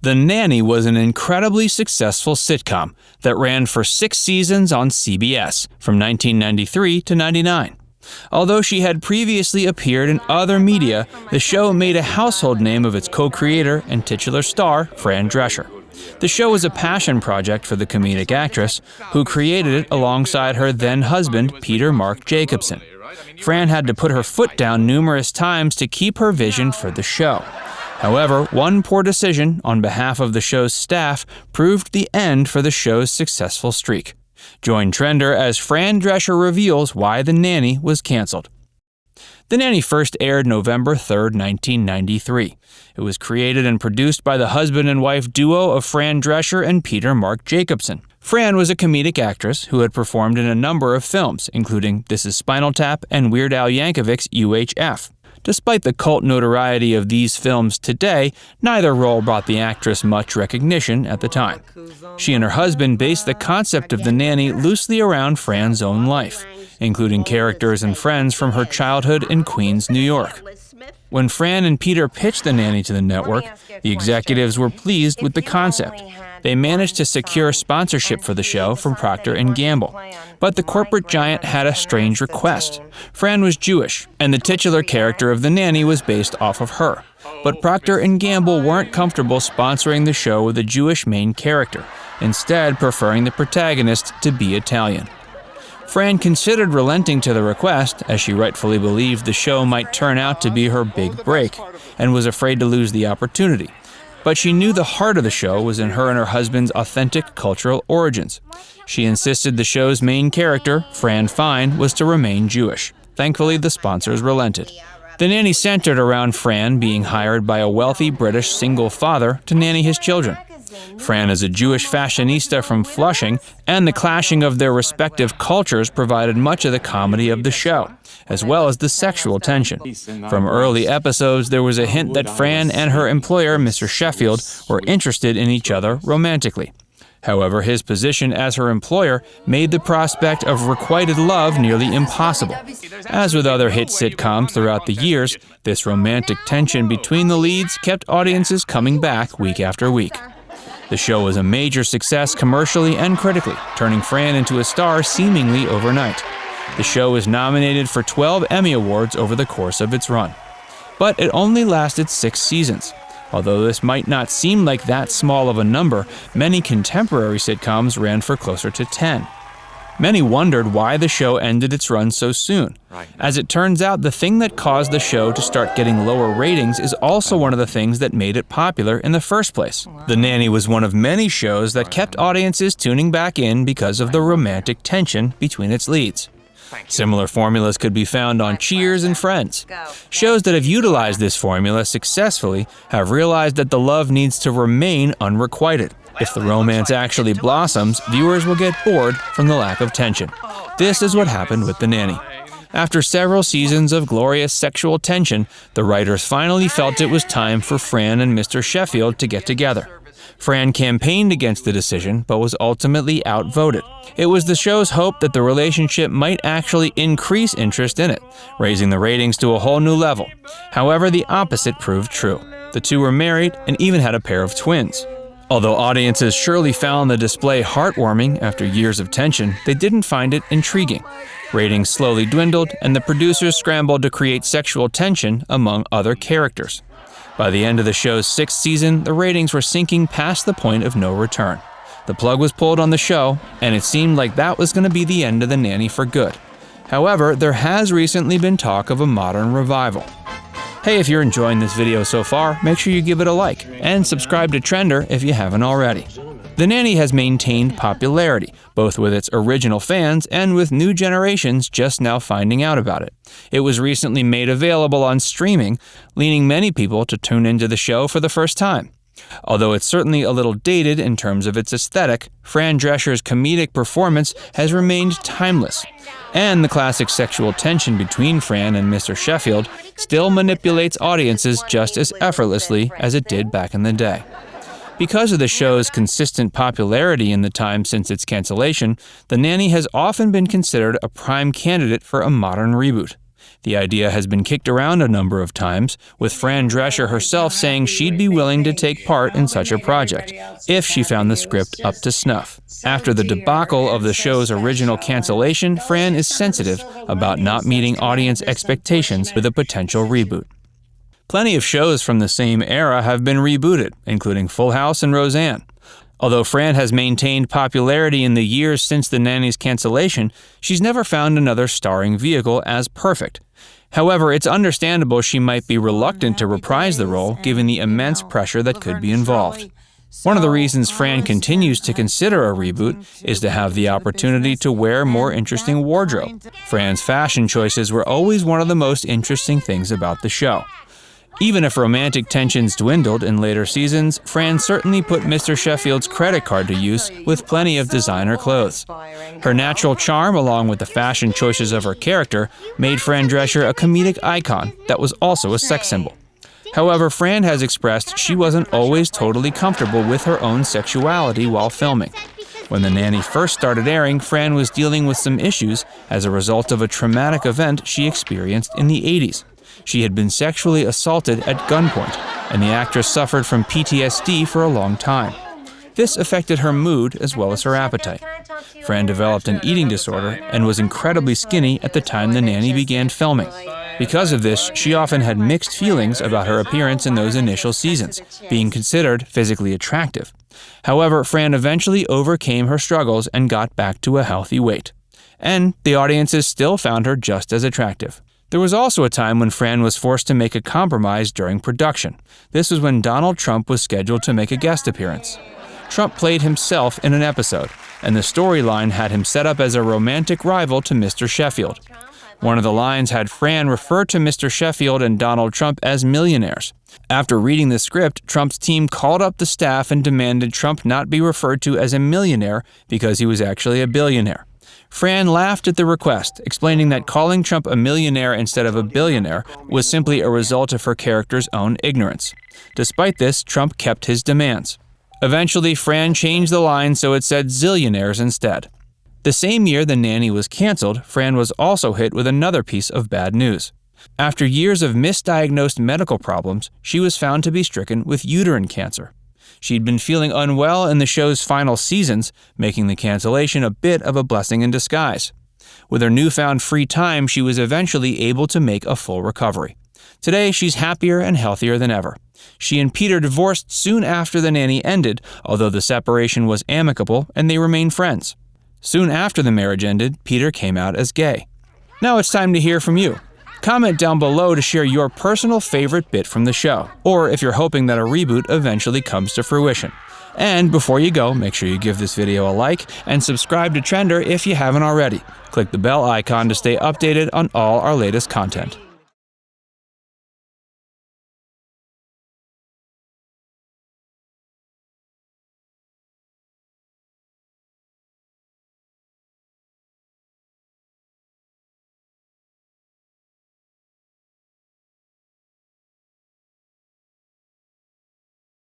The Nanny was an incredibly successful sitcom that ran for 6 seasons on CBS from 1993 to 99. Although she had previously appeared in other media, the show made a household name of its co-creator and titular star, Fran Drescher. The show was a passion project for the comedic actress, who created it alongside her then-husband, Peter Mark Jacobson. Fran had to put her foot down numerous times to keep her vision for the show. However, one poor decision on behalf of the show's staff proved the end for the show's successful streak. Join Trender as Fran Drescher reveals why The Nanny was canceled. The Nanny first aired November 3, 1993. It was created and produced by the husband and wife duo of Fran Drescher and Peter Mark Jacobson. Fran was a comedic actress who had performed in a number of films, including This Is Spinal Tap and Weird Al Yankovic's UHF. Despite the cult notoriety of these films today, neither role brought the actress much recognition at the time. She and her husband based the concept of The Nanny loosely around Fran's own life, including characters and friends from her childhood in Queens, New York. When Fran and Peter pitched The Nanny to the network, the executives were pleased with the concept. They managed to secure sponsorship for the show from Procter & Gamble. But the corporate giant had a strange request. Fran was Jewish, and the titular character of The Nanny was based off of her. But Procter & Gamble weren't comfortable sponsoring the show with a Jewish main character, instead preferring the protagonist to be Italian. Fran considered relenting to the request, as she rightfully believed the show might turn out to be her big break, and was afraid to lose the opportunity. But she knew the heart of the show was in her and her husband's authentic cultural origins. She insisted the show's main character, Fran Fine, was to remain Jewish. Thankfully, the sponsors relented. The Nanny centered around Fran being hired by a wealthy British single father to nanny his children. Fran is a Jewish fashionista from Flushing, and the clashing of their respective cultures provided much of the comedy of the show, as well as the sexual tension. From early episodes, there was a hint that Fran and her employer, Mr. Sheffield, were interested in each other romantically. However, his position as her employer made the prospect of requited love nearly impossible. As with other hit sitcoms throughout the years, this romantic tension between the leads kept audiences coming back week after week. The show was a major success commercially and critically, turning Fran into a star seemingly overnight. The show was nominated for 12 Emmy Awards over the course of its run. But it only lasted 6 seasons. Although this might not seem like that small of a number, many contemporary sitcoms ran for closer to 10. Many wondered why the show ended its run so soon. As it turns out, the thing that caused the show to start getting lower ratings is also one of the things that made it popular in the first place. The Nanny was one of many shows that kept audiences tuning back in because of the romantic tension between its leads. Similar formulas could be found on Cheers and Friends. Shows that have utilized this formula successfully have realized that the love needs to remain unrequited. If the romance actually blossoms, viewers will get bored from the lack of tension. This is what happened with The Nanny. After several seasons of glorious sexual tension, the writers finally felt it was time for Fran and Mr. Sheffield to get together. Fran campaigned against the decision, but was ultimately outvoted. It was the show's hope that the relationship might actually increase interest in it, raising the ratings to a whole new level. However, the opposite proved true. The two were married and even had a pair of twins. Although audiences surely found the display heartwarming after years of tension, they didn't find it intriguing. Ratings slowly dwindled, and the producers scrambled to create sexual tension among other characters. By the end of the show's 6th season, the ratings were sinking past the point of no return. The plug was pulled on the show, and it seemed like that was going to be the end of The Nanny for good. However, there has recently been talk of a modern revival. Hey, if you're enjoying this video so far, make sure you give it a like, and subscribe to Trender if you haven't already. The Nanny has maintained popularity, both with its original fans and with new generations just now finding out about it. It was recently made available on streaming, leading many people to tune into the show for the first time. Although it's certainly a little dated in terms of its aesthetic, Fran Drescher's comedic performance has remained timeless. And the classic sexual tension between Fran and Mr. Sheffield still manipulates audiences just as effortlessly as it did back in the day. Because of the show's consistent popularity in the time since its cancellation, The Nanny has often been considered a prime candidate for a modern reboot. The idea has been kicked around a number of times, with Fran Drescher herself saying she'd be willing to take part in such a project, if she found the script up to snuff. After the debacle of the show's original cancellation, Fran is sensitive about not meeting audience expectations with a potential reboot. Plenty of shows from the same era have been rebooted, including Full House and Roseanne. Although Fran has maintained popularity in the years since the Nanny's cancellation, she's never found another starring vehicle as perfect. However, it's understandable she might be reluctant to reprise the role given the immense pressure that could be involved. One of the reasons Fran continues to consider a reboot is to have the opportunity to wear more interesting wardrobe. Fran's fashion choices were always one of the most interesting things about the show. Even if romantic tensions dwindled in later seasons, Fran certainly put Mr. Sheffield's credit card to use with plenty of designer clothes. Her natural charm, along with the fashion choices of her character, made Fran Drescher a comedic icon that was also a sex symbol. However, Fran has expressed she wasn't always totally comfortable with her own sexuality while filming. When The Nanny first started airing, Fran was dealing with some issues as a result of a traumatic event she experienced in the 80s. She had been sexually assaulted at gunpoint, and the actress suffered from PTSD for a long time. This affected her mood as well as her appetite. Fran developed an eating disorder and was incredibly skinny at the time The Nanny began filming. Because of this, she often had mixed feelings about her appearance in those initial seasons, being considered physically attractive. However, Fran eventually overcame her struggles and got back to a healthy weight. And the audiences still found her just as attractive. There was also a time when Fran was forced to make a compromise during production. This was when Donald Trump was scheduled to make a guest appearance. Trump played himself in an episode, and the storyline had him set up as a romantic rival to Mr. Sheffield. One of the lines had Fran refer to Mr. Sheffield and Donald Trump as millionaires. After reading the script, Trump's team called up the staff and demanded Trump not be referred to as a millionaire because he was actually a billionaire. Fran laughed at the request, explaining that calling Trump a millionaire instead of a billionaire was simply a result of her character's own ignorance. Despite this, Trump kept his demands. Eventually, Fran changed the line so it said zillionaires instead. The same year The Nanny was canceled, Fran was also hit with another piece of bad news. After years of misdiagnosed medical problems, she was found to be stricken with uterine cancer. She'd been feeling unwell in the show's final seasons, making the cancellation a bit of a blessing in disguise. With her newfound free time, she was eventually able to make a full recovery. Today, she's happier and healthier than ever. She and Peter divorced soon after The Nanny ended, although the separation was amicable and they remained friends. Soon after the marriage ended, Peter came out as gay. Now it's time to hear from you. Comment down below to share your personal favorite bit from the show, or if you're hoping that a reboot eventually comes to fruition. And before you go, make sure you give this video a like and subscribe to Trender if you haven't already. Click the bell icon to stay updated on all our latest content.